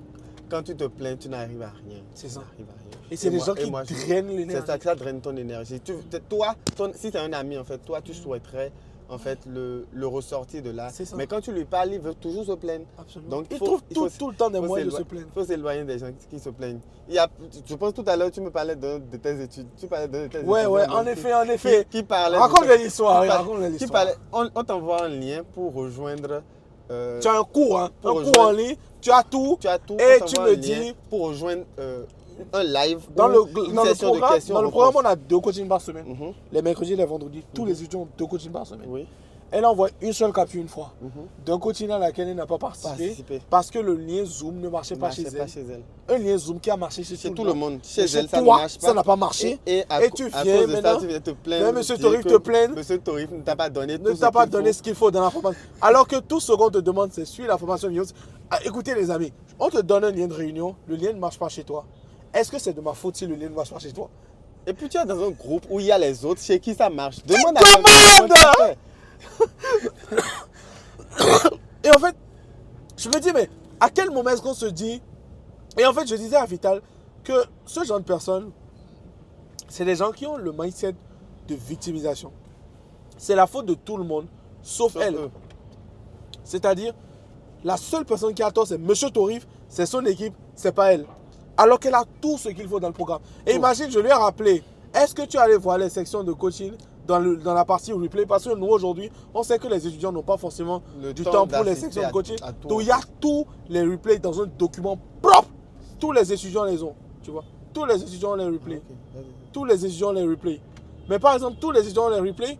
quand tu te plains, tu n'arrives à rien.
C'est ça.
Tu n'arrives à rien.
Et c'est des gens qui drainent
C'est
l'énergie.
ça draine ton énergie. Si c'est un ami, en fait, toi, tu souhaiterais en fait, le ressortir de là.
C'est ça.
Mais quand tu lui parles, il veut toujours se plaindre.
Absolument.
Donc,
il trouve tout le temps des moyens de se plaindre.
Il faut s'éloigner des gens qui se plaignent. Je pense tout à l'heure, tu me parlais de tes études. Tu parlais de tes études.
Ouais, en effet.
Qui parlait
raconte l'histoire.
On t'envoie un lien pour rejoindre.
Tu as un cours, hein, cours en ligne, tu as tout. Et tu me dis.
Pour rejoindre un live.
Dans le programme, on a 2 coachings par semaine. Les mercredis et les vendredis. Tous les étudiants ont 2 coachings par semaine.
Oui.
Elle envoie une seule capture une fois. D'un coaching à laquelle elle n'a pas participé. Parce que le lien Zoom ne marchait pas chez elle. Un lien Zoom qui a marché chez
tout le monde. Chez elle,
ça ne marche pas. Ça n'a pas marché.
Et
tu viens maintenant.
Tu viens te plaindre.
Monsieur Torif te plaint.
Monsieur Torif ne t'a pas donné
ce qu'il faut dans la formation. Alors que tout ce qu'on te demande, c'est suivre la formation. Écoutez les amis, on te donne un lien de réunion. Le lien ne marche pas chez toi. Est-ce que c'est de ma faute si le lien ne marche pas chez toi?
Et puis tu es dans un groupe où il y a les autres chez qui ça marche. Demande
à Et en fait, je me dis, mais à quel moment est-ce qu'on se dit... Et en fait, je disais à Vital que ce genre de personnes, c'est des gens qui ont le mindset de victimisation. C'est la faute de tout le monde, sauf elle. C'est-à-dire, la seule personne qui a tort, c'est Monsieur Torif, c'est son équipe, c'est pas elle. Alors qu'elle a tout ce qu'il faut dans le programme. Et imagine, je lui ai rappelé, est-ce que tu allais voir les sections de coaching dans la partie replay? Parce que nous, aujourd'hui, on sait que les étudiants n'ont pas forcément du temps pour les sections de coaching. Donc, il y a tous les replays dans un document propre. Tous les étudiants les ont, tu vois. Tous les étudiants ont les replays. Tous les étudiants ont les replays. Mais par exemple, tous les étudiants ont les replays.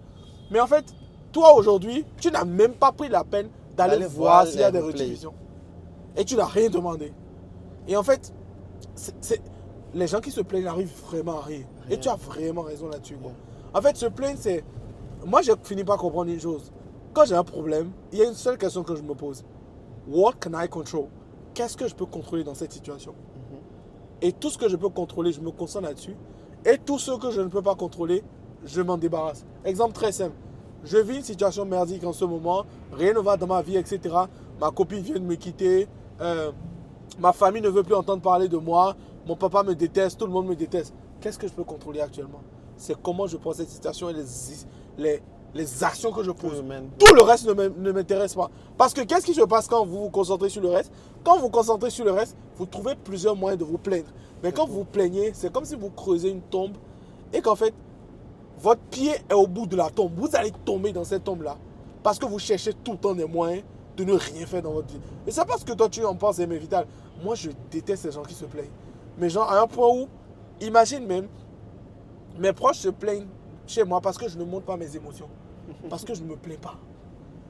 Mais en fait, toi, aujourd'hui, tu n'as même pas pris la peine d'aller voir s'il y a des rediffusions. Et tu n'as rien demandé. Et en fait, les gens qui se plaignent n'arrivent vraiment à rien. Et tu as vraiment raison là-dessus. En fait, se plaindre, c'est... Moi, je finis par comprendre une chose. Quand j'ai un problème, il y a une seule question que je me pose. What can I control? Qu'est-ce que je peux contrôler dans cette situation? Et tout ce que je peux contrôler, je me concentre là-dessus. Et tout ce que je ne peux pas contrôler, je m'en débarrasse. Exemple très simple. Je vis une situation merdique en ce moment. Rien ne va dans ma vie, etc. Ma copine vient de me quitter. Ma famille ne veut plus entendre parler de moi. Mon papa me déteste. Tout le monde me déteste. Qu'est-ce que je peux contrôler actuellement? C'est comment je prends cette situation et les actions que je pose. Tout le reste ne m'intéresse pas. Parce que qu'est-ce qui se passe quand vous vous concentrez sur le reste? Quand vous vous concentrez sur le reste, vous trouvez plusieurs moyens de vous plaindre. Mais quand vous vous plaignez, c'est comme si vous creusez une tombe et qu'en fait, votre pied est au bout de la tombe. Vous allez tomber dans cette tombe-là. Parce que vous cherchez tout le temps des moyens de ne rien faire dans votre vie. Et c'est pas ce que toi tu en penses, Aimé Vital. Moi, je déteste ces gens qui se plaignent. Mais genre, à un point où, imagine même, mes proches se plaignent chez moi parce que je ne montre pas mes émotions. Parce que je ne me plains pas.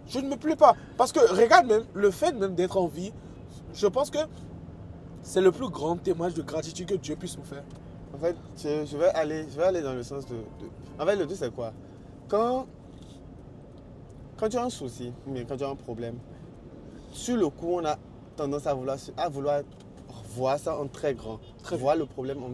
Je ne me plains pas. Parce que, regarde même, le fait même d'être en vie, je pense que c'est le plus grand témoignage de gratitude que Dieu puisse nous faire.
En fait, je vais aller dans le sens de... En fait, le truc, c'est quoi? Quand tu as un souci, mais quand tu as un problème, sur le coup, on a tendance à vouloir voir ça en très grand. Voir le problème en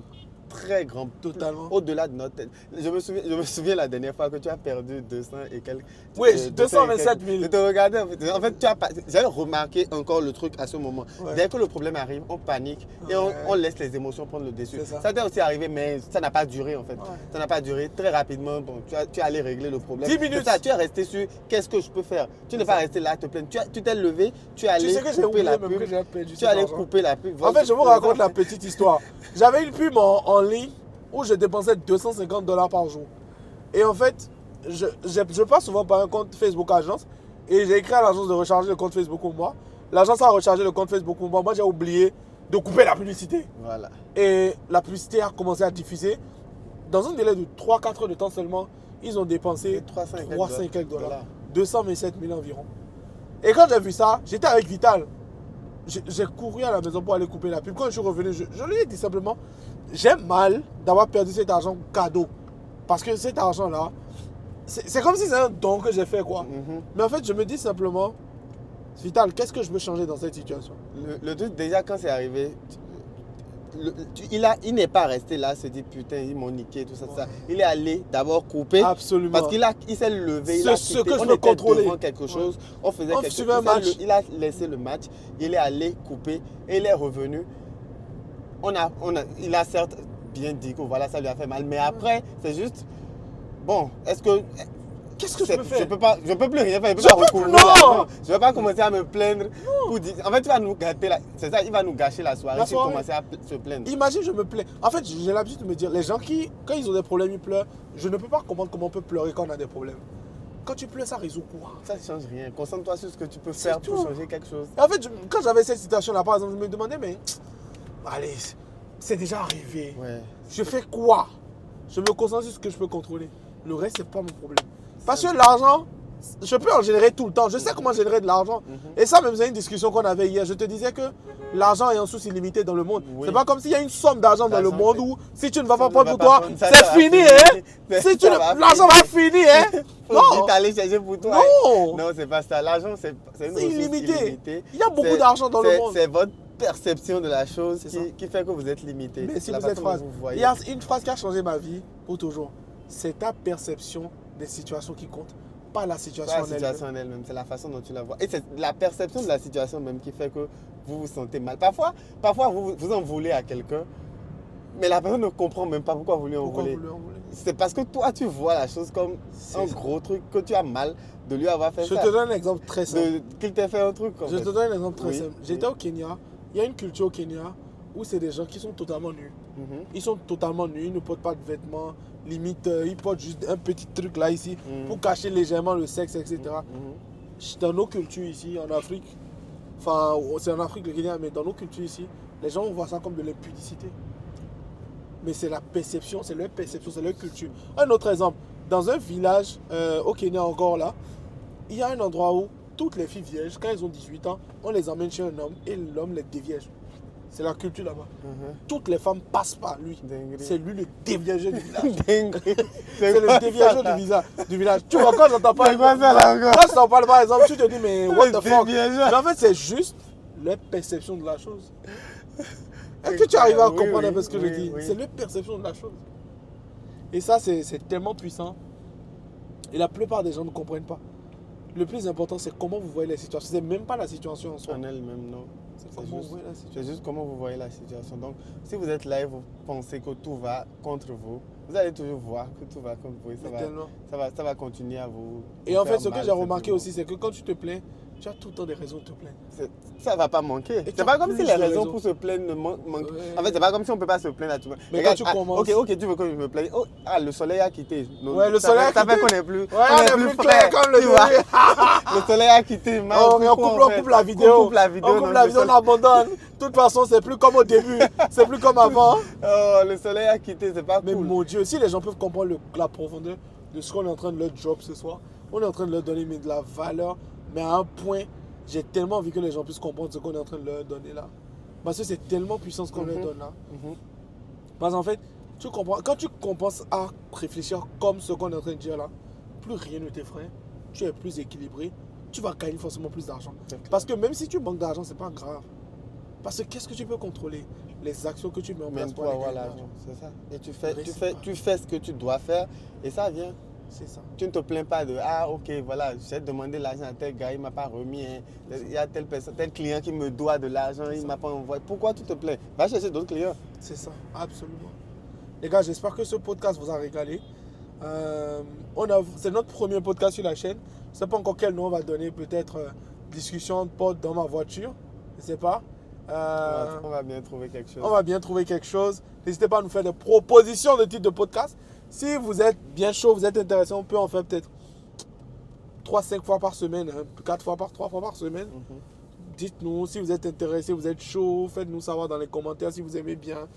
très grand.
Totalement.
Au-delà de notre tête. Je me souviens la dernière fois que tu as perdu 200 et quelques...
Oui, 227 000.
Je te regardais. En fait, j'avais remarqué encore le truc à ce moment. Ouais. Dès que le problème arrive, on panique et on laisse les émotions prendre le dessus. Ça t'est aussi arrivé, mais ça n'a pas duré en fait. Ouais. Ça n'a pas duré. Très rapidement, bon, tu es allé régler le problème.
10 minutes.
Ça, tu es resté sur qu'est-ce que je peux faire. Tu n'es pas resté là à te plaindre. Tu t'es levé, tu es allé couper la pub. Tu es allé couper la pub.
En fait, je vous raconte la petite histoire. J'avais une pub en ligne où je dépensais $250 par jour. Et en fait, je passe souvent par un compte Facebook agence et j'ai écrit à l'agence de recharger le compte Facebook pour moi. L'agence a rechargé le compte Facebook pour moi. Moi, j'ai oublié de couper la publicité.
Voilà.
Et la publicité a commencé à diffuser. Dans un délai de 3-4 heures de temps seulement, ils ont dépensé 300 et quelques dollars. 227 000 environ. Et quand j'ai vu ça, j'étais avec Vital. J'ai couru à la maison pour aller couper la pub. Quand je suis revenu, je lui ai dit simplement, j'ai mal d'avoir perdu cet argent cadeau. Parce que cet argent-là, c'est comme si c'est un don que j'ai fait, quoi. Mais en fait, je me dis simplement, Vital, qu'est-ce que je peux changer dans cette situation?
Le truc, déjà, quand c'est arrivé, il n'est pas resté là, se dit putain, ils m'ont niqué, tout ça, tout ça. Il est allé d'abord couper.
Absolument.
Parce qu'il s'est levé, il a quitté.
Ce que je peux contrôler.
Devant quelque chose, on faisait quelque chose.
Un match.
Il a laissé le match, il est allé couper et il est revenu. Il a certes bien dit que voilà, ça lui a fait mal, mais après, c'est juste, bon, est-ce que
qu'est-ce que je peux faire?
Je peux plus rien faire. Je
Je
peux pas
peux
recouvrir
plus- non.
l'argent. Je vais pas commencer à me plaindre. Pour dire, en fait, tu vas nous gâter c'est ça, il va nous gâcher la soirée
La
si
soirée.
commencer à se plaindre.
Imagine, je me plains. En fait, j'ai l'habitude de me dire, les gens qui, quand ils ont des problèmes, ils pleurent. Je ne peux pas comprendre comment on peut pleurer quand on a des problèmes. Quand tu pleures, ça résout quoi?
Ça ne change rien. Concentre-toi sur ce que tu peux
C'est
faire pour
tout.
changer quelque chose.
Et en fait, quand j'avais cette situation-là, par exemple, je me demandais, mais allez, c'est déjà arrivé.
Ouais.
Je fais quoi? Je me concentre sur ce que je peux contrôler. Le reste, c'est pas mon problème. Parce que l'argent, je peux en générer tout le temps. Je sais comment générer de l'argent. Et ça, même, c'est une discussion qu'on avait hier. Je te disais que l'argent est en source illimitée dans le monde.
Oui.
C'est pas comme s'il y a une somme d'argent dans le
L'argent,
monde
c'est-
où si tu ne vas
ça
pas
ne
prendre
va
pour
pas
toi,
prendre, ça
c'est
va
fini,
finir.
hein? Si tu
Ça
ne-
va
l'argent va finir, hein?
Faut
Non!
vite aller chercher pour toi.
Non!
Non, c'est pas ça. L'argent, c'est une
C'est
ressource
illimité.
illimitée.
Il y a beaucoup
C'est-
d'argent dans le
c'est-
monde.
C'est votre perception de la chose
C'est ça.
qui fait que vous êtes limité.
Mais si
La
vous êtes
façon dont
phrase,
vous
il
voyez.
y a une phrase qui a changé ma vie pour toujours. C'est ta perception des situations qui compte, pas la situation
Pas la
en elle-même.
situation en elle-même, c'est la façon dont tu la vois. Et c'est la perception de la situation même qui fait que vous vous sentez mal. Parfois vous en voulez à quelqu'un, mais la personne ne comprend même pas pourquoi vous lui en
Pourquoi
voulez.
vous lui en voulez?
C'est parce que toi, tu vois la chose comme
C'est
un
ça.
gros truc, que tu as mal de lui avoir fait
Je
ça.
te donne un exemple très simple.
Qu'il t'ait fait un truc. En
Je
fait.
te donne un exemple très
Oui,
simple.
oui.
J'étais au Kenya. Il y a une culture au Kenya où c'est des gens qui sont totalement nus.
Mhm.
Ils sont totalement nus, ils ne portent pas de vêtements. Limite, ils portent juste un petit truc là ici
Mhm.
pour cacher légèrement le sexe, etc.
Mhm.
Dans nos cultures ici, en Afrique, enfin, c'est en Afrique le Kenya, mais dans nos cultures ici, les gens voient ça comme de l'impudicité. Mais c'est la perception, c'est leur perception, c'est leur culture. Un autre exemple, dans un village au Kenya encore là, il y a un endroit où toutes les filles vierges, quand elles ont 18 ans, on les emmène chez un homme et l'homme les dévierge. C'est la culture là-bas.
Mhm.
Toutes les femmes passent par lui.
Dinguerie.
C'est lui le déviergeur du village.
Dinguerie.
C'est le déviergeur du village. Tu vois, quand j'entends pas,
C'est quoi ça, là, encore?
quand je t'en parle par exemple, tu te dis, mais what
Le
the fuck?
déviergeur.
Mais en fait, c'est juste leur perception de la chose. Est-ce que tu arrives à
Oui,
comprendre
oui,
un peu ce que
oui,
je dis?
oui.
C'est leur perception de la chose. Et ça, c'est tellement puissant. Et la plupart des gens ne comprennent pas. Le plus important, c'est comment vous voyez les situations. C'est même pas la situation en soi.
En elle-même, non.
C'est
C'est
comment vous
juste,
voyez la situation.
c'est juste comment vous voyez la situation. Donc, si vous êtes là et vous pensez que tout va contre vous, vous allez toujours voir que tout va contre vous. Et
Mais tellement.
ça va continuer à vous.
Et
vous
en fait,
faire
ce que
mal,
j'ai remarqué
simplement.
aussi, c'est que quand tu te plains, tu as tout le temps des raisons de te plaindre.
Ça va pas manquer.
tu
C'est
as
pas comme si
plus
les
de
raisons
raisons.
pour se plaindre ne manquent.
Ouais.
En fait, c'est pas comme si on peut pas se plaindre à tout le monde.
Mais
Regarde,
quand tu commences-
Ok, tu veux que je me plaigne. Oh, le soleil a quitté. Donc,
Ouais, le
ça
soleil
fait-
a
Ça fait
quitté.
qu'on est plus.
Ouais, on est plus clair comme le
tu vois.
début.
Le soleil a quitté.
Oh, mais on coupe la vidéo.
On coupe la vidéo.
On coupe
donc
la
le
vidéo, on
soleil-
abandonne. De toute façon, c'est plus comme au début. C'est plus comme avant.
Oh, le soleil a quitté, c'est pas
Mais
cool.
mon Dieu, si les gens peuvent comprendre la profondeur de ce qu'on est en train de leur drop ce soir, on est en train de leur donner de la valeur, mais à un point, j'ai tellement envie que les gens puissent comprendre ce qu'on est en train de leur donner là. Parce que c'est tellement puissant ce qu'on leur donne là.
Mhm.
Parce qu'en fait, tu comprends, quand tu commences à réfléchir comme ce qu'on est en train de dire là, plus rien ne t'effraie, tu es plus équilibré, tu vas gagner forcément plus d'argent.
C'est clair.
Parce que même si tu manques d'argent, c'est pas grave. Parce que qu'est-ce que tu peux contrôler? Les actions que tu mets en place
Même
pour
pour
aller
avoir
gagner de
l'argent,
l'argent.
c'est ça. Et
Reste pas.
tu fais ce que tu dois faire et ça vient.
C'est ça.
Tu ne te plains pas de ah ok voilà j'ai demandé l'argent à tel gars il m'a pas remis hein. Il y a telle personne tel client qui me doit de l'argent il m'a pas envoyé. Pourquoi tu te plains? Va chercher d'autres clients.
C'est ça, absolument. Les gars, j'espère que ce podcast vous a régalé. C'est notre premier podcast sur la chaîne. Je ne sais pas encore quel nom on va donner. Peut-être discussion de potes dans ma voiture. Je ne sais pas.
On va bien trouver quelque chose.
On va bien trouver quelque chose. N'hésitez pas à nous faire des propositions de titres de podcast. Si vous êtes bien chaud, vous êtes intéressé, on peut en faire peut-être 3-5 fois par semaine, 3 fois par semaine.
Mhm.
Dites-nous si vous êtes intéressé, vous êtes chaud, faites-nous savoir dans les commentaires si vous aimez bien.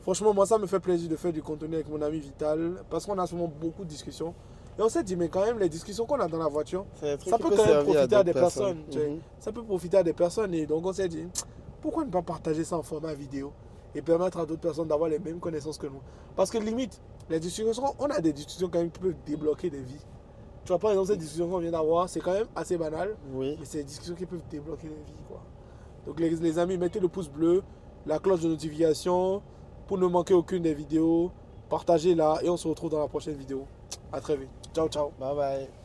Franchement, moi, ça me fait plaisir de faire du contenu avec mon ami Vital parce qu'on a souvent beaucoup de discussions. Et on s'est dit, mais quand même, les discussions qu'on a dans la voiture,
C'est un truc
ça
qui
peut quand même
servir
profiter à
d'autres
des personnes. tu sais.
Mhm.
Ça peut profiter à des personnes. Et donc, on s'est dit, pourquoi ne pas partager ça en format vidéo et permettre à d'autres personnes d'avoir les mêmes connaissances que nous. Parce que limite, les discussions, on a des discussions quand même qui peuvent débloquer des vies. Tu vois, par exemple, cette discussion qu'on vient d'avoir, c'est quand même assez banal.
Oui.
Mais c'est des discussions qui peuvent débloquer des vies, quoi. Donc les amis, mettez le pouce bleu, la cloche de notification pour ne manquer aucune des vidéos. Partagez-la et on se retrouve dans la prochaine vidéo. À très vite. Ciao, ciao.
Bye bye.